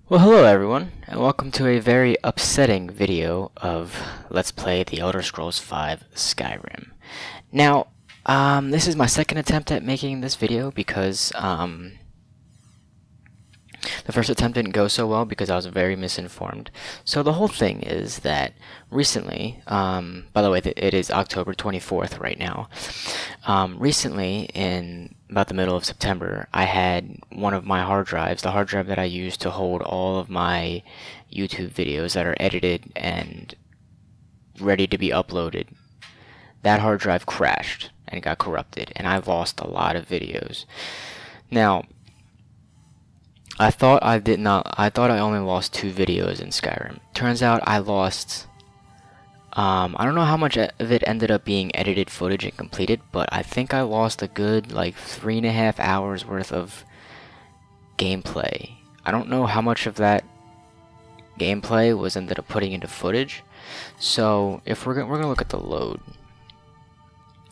Well, hello everyone, and welcome to a very upsetting video of Let's Play The Elder Scrolls V Skyrim. Now, this is my second attempt at making this video because, the first attempt didn't go so well because I was very misinformed. So the whole thing is that recently, by the way, it is October 24th right now. Recently, in about the middle of September, I had one of my hard drives, the hard drive that I use to hold all of my YouTube videos that are edited and ready to be uploaded. That hard drive crashed and got corrupted, and I lost a lot of videos. Now, I thought I only lost 2 videos in Skyrim. Turns out I lost, I don't know how much of it ended up being edited footage and completed, but I think I lost a good, like, 3.5 hours worth of gameplay. I don't know how much of that gameplay was ended up putting into footage. So, if we're gonna look at the load.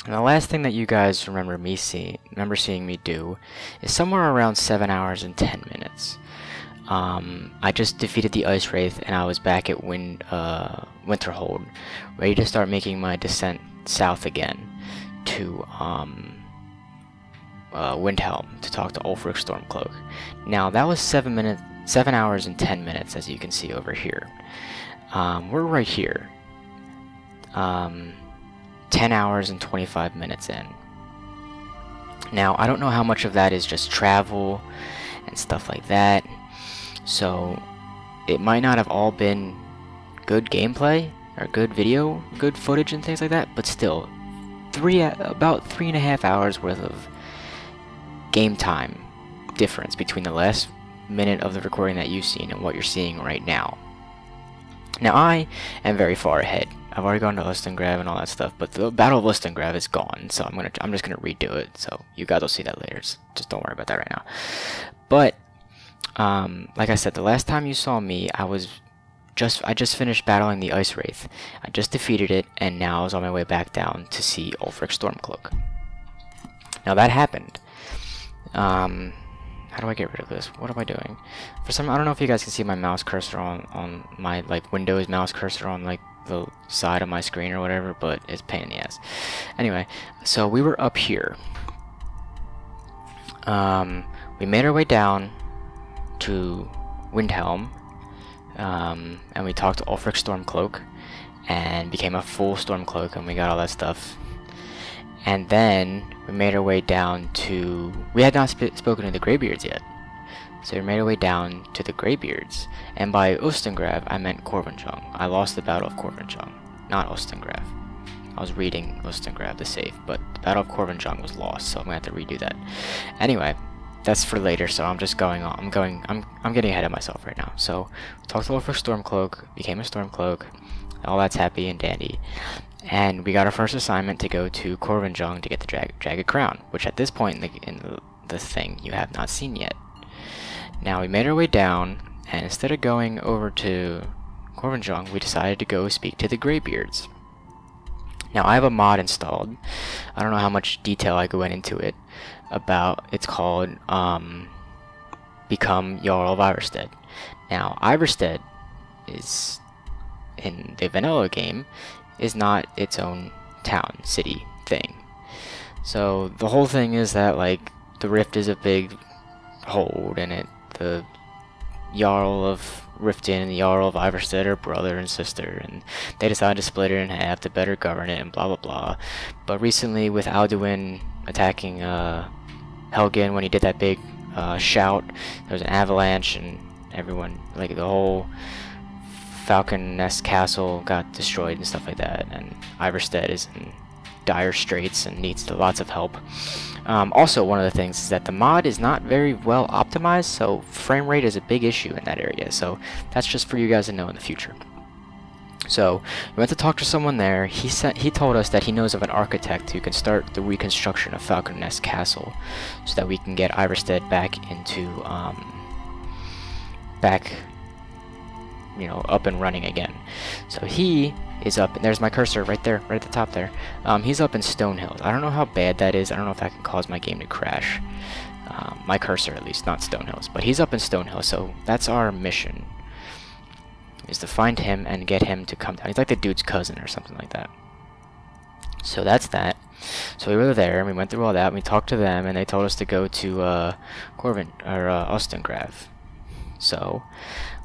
And the last thing that you guys remember seeing me do is somewhere around 7 hours and 10 minutes. I just defeated the Ice Wraith and I was back at Winterhold, ready to start making my descent south again to Windhelm to talk to Ulfric Stormcloak. Now that was 7 hours and 10 minutes, as you can see over here. We're right here. 10 hours and 25 minutes in. Now, I don't know how much of that is just travel and stuff like that, so it might not have all been good gameplay or good footage and things like that, but still, about 3.5 hours worth of game time difference between the last minute of the recording that you've seen and what you're seeing right now. Now, I am very far ahead. I've already gone to Ustengrav and all that stuff, but the Battle of Ustengrav is gone, so I'm just gonna redo it. So you guys will see that later. So just don't worry about that right now. But like I said, the last time you saw me, I just finished battling the Ice Wraith. I just defeated it, and now I was on my way back down to see Ulfric Stormcloak. Now that happened. How do I get rid of this? What am I doing? I don't know if you guys can see my mouse cursor on my like Windows mouse cursor on like the side of my screen or whatever, but it's a pain in the ass. Anyway, so we were up here. We made our way down to Windhelm, and we talked to Ulfric Stormcloak and became a full Stormcloak, and we got all that stuff. And then we made our way down to... We had not spoken to the Greybeards yet. So we made our way down to the Greybeards. And by Ustengrav, I meant Corvinjung. I lost the Battle of Corvinjung, not Ustengrav. I was reading Ustengrav the save, but the Battle of Corvinjung was lost, so I'm gonna have to redo that. Anyway, that's for later, so I'm just going on. I'm getting ahead of myself right now. So, we talked to Ulfric Stormcloak, became a Stormcloak, all that's happy and dandy. And we got our first assignment to go to Corvinjung to get the Jagged Crown, which at this point in the thing you have not seen yet. Now we made our way down, and instead of going over to Corvinjung, we decided to go speak to the Greybeards. Now I have a mod installed. I don't know how much detail I go into it. It's called Become Jarl of Iverstead. Now Iverstead is, in the vanilla game, is not its own town, city thing. So the whole thing is that, like, the Rift is a big hold, and the Jarl of Riften and the Jarl of Iverstead are brother and sister, and they decided to split it in half to better govern it and blah blah blah. But recently, with Alduin attacking Helgen when he did that big shout, there was an avalanche, and everyone, like, the whole Falcon Nest Castle got destroyed and stuff like that, and Iverstead is in dire straits and needs lots of help. Also, one of the things is that the mod is not very well optimized, so frame rate is a big issue in that area, so that's just for you guys to know in the future. So, we went to talk to someone there. He told us that he knows of an architect who can start the reconstruction of Falcon Nest Castle, so that we can get Iverstead back into, up and running again. So he is up, and there's my cursor right there, right at the top there. He's up in Stonehills. I don't know how bad that is. I don't know if that can cause my game to crash. My cursor, at least, not Stonehills. But he's up in Stonehill, so that's our mission, is to find him and get him to come down. He's like the dude's cousin or something like that. So that's that. So we were there, and we went through all that, and we talked to them, and they told us to go to Corvin, or Ostengrave. So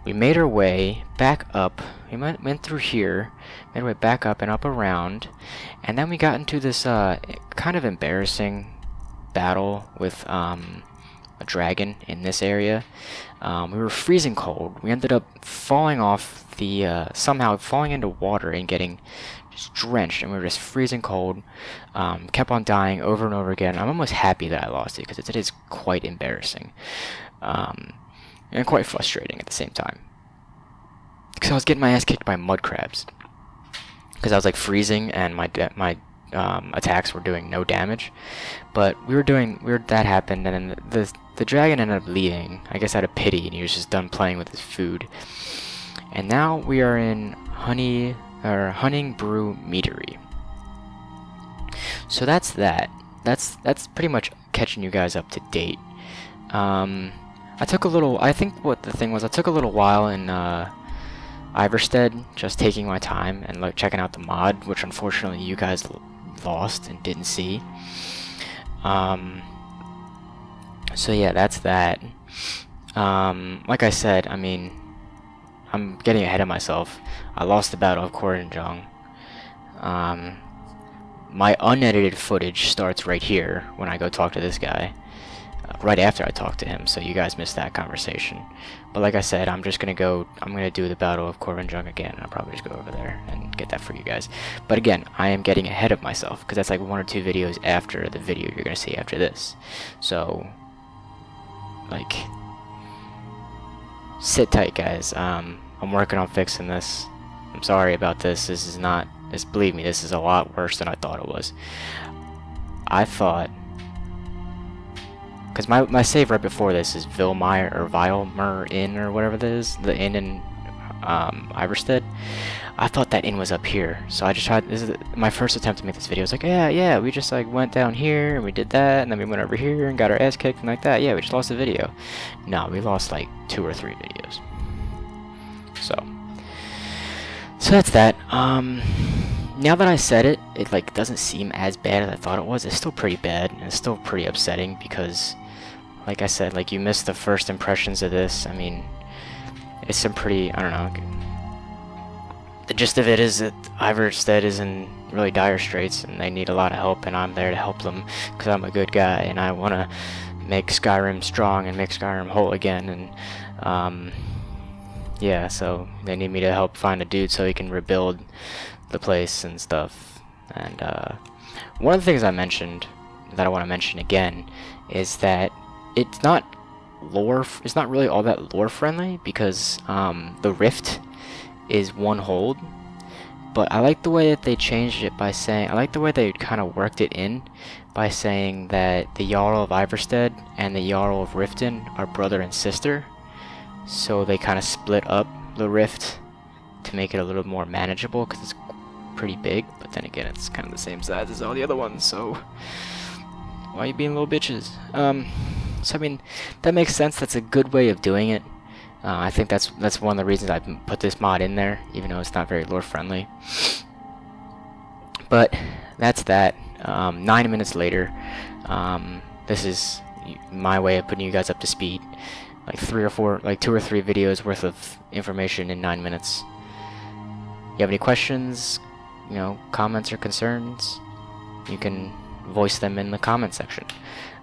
we made our way back up. We went through here, made our way back up and up around, and then we got into this kind of embarrassing battle with a dragon in this area. We were freezing cold. We ended up falling off the somehow falling into water and getting just drenched, and we were just freezing cold. Kept on dying over and over again. I'm almost happy that I lost it, because it is quite embarrassing. And quite frustrating at the same time, because I was getting my ass kicked by mud crabs, because I was like freezing and my attacks were doing no damage. But that happened, and then the dragon ended up leaving, I guess out of pity, and he was just done playing with his food. And now we are in Hunting Brew Meadery. So that's that. That's pretty much catching you guys up to date. I took a little, I think what the thing was, I took a little while in Iverstead, just taking my time and like checking out the mod, which unfortunately you guys lost and didn't see. So yeah, that's that. Like I said, I mean, I'm getting ahead of myself. I lost the Battle of Korenjong. My unedited footage starts right here when I go talk to this guy. Right after I talk to him, so you guys missed that conversation. But like I said, I'm gonna do the Battle of Korenjong again, and I'll probably just go over there and get that for you guys. But again, I am getting ahead of myself, because that's like 1 or 2 videos after the video you're gonna see after this. So, like, sit tight, guys. I'm working on fixing this. I'm sorry about this. Believe me, this is a lot worse than I thought it was. I thought, because my save right before this is Vilmeyer or Vilmer Inn or whatever it is, the inn in Iverstead. I thought that inn was up here, so I just tried. This is my first attempt to make this video. I was like, yeah, we just like went down here and we did that, and then we went over here and got our ass kicked and like that. Yeah, we just lost the video. No, we lost like 2 or 3 videos. So that's that. Now that I said it, it like doesn't seem as bad as I thought it was. It's still pretty bad, and it's still pretty upsetting, because like I said, like, you missed the first impressions of this. I mean, it's some pretty, I don't know. The gist of it is that Iverstead is in really dire straits, and they need a lot of help, and I'm there to help them, because I'm a good guy, and I want to make Skyrim strong and make Skyrim whole again, and yeah, so they need me to help find a dude so he can rebuild the place and stuff. And one of the things I mentioned that I want to mention again is that it's not really all that lore friendly, because the rift is 1 hold, but I like the way that they changed it by saying, I like the way they kind of worked it in by saying that the Jarl of Iverstead and the Jarl of Riften are brother and sister, so they kind of split up the rift to make it a little more manageable, because it's pretty big, but then again, it's kind of the same size as all the other ones, so why are you being little bitches? So I mean, that makes sense. That's a good way of doing it. I think that's one of the reasons I put this mod in there, even though it's not very lore friendly. But that's that. 9 minutes later, this is my way of putting you guys up to speed. Like 2 or 3 videos worth of information in 9 minutes. You have any questions, comments or concerns, you can voice them in the comment section.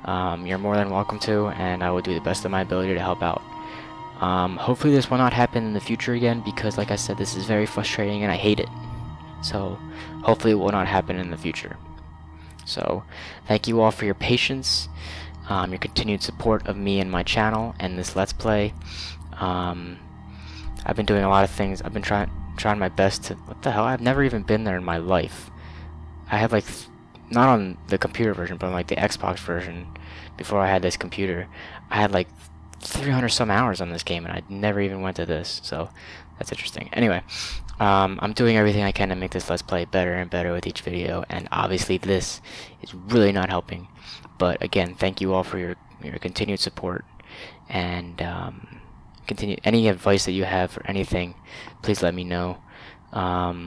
You're more than welcome to, and I will do the best of my ability to help out. Hopefully this will not happen in the future again, because like I said, this is very frustrating and I hate it. So hopefully it will not happen in the future. So thank you all for your patience, your continued support of me and my channel and this Let's Play. I've been doing a lot of things. I've been trying my best to, what the hell, I've never even been there in my life. I had like, not on the computer version, but on like the Xbox version, before I had this computer, I had like 300 some hours on this game, and I never even went to this, so that's interesting. Anyway, I'm doing everything I can to make this Let's Play better and better with each video, and obviously this is really not helping. But again, thank you all for your your continued support, and continue any advice that you have or anything. Please let me know. I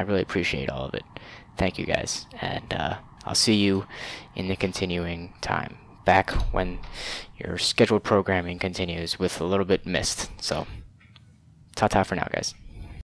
really appreciate all of it. Thank you guys, and I'll see you in the continuing time, back when your scheduled programming continues with a little bit missed. So, ta-ta for now, guys.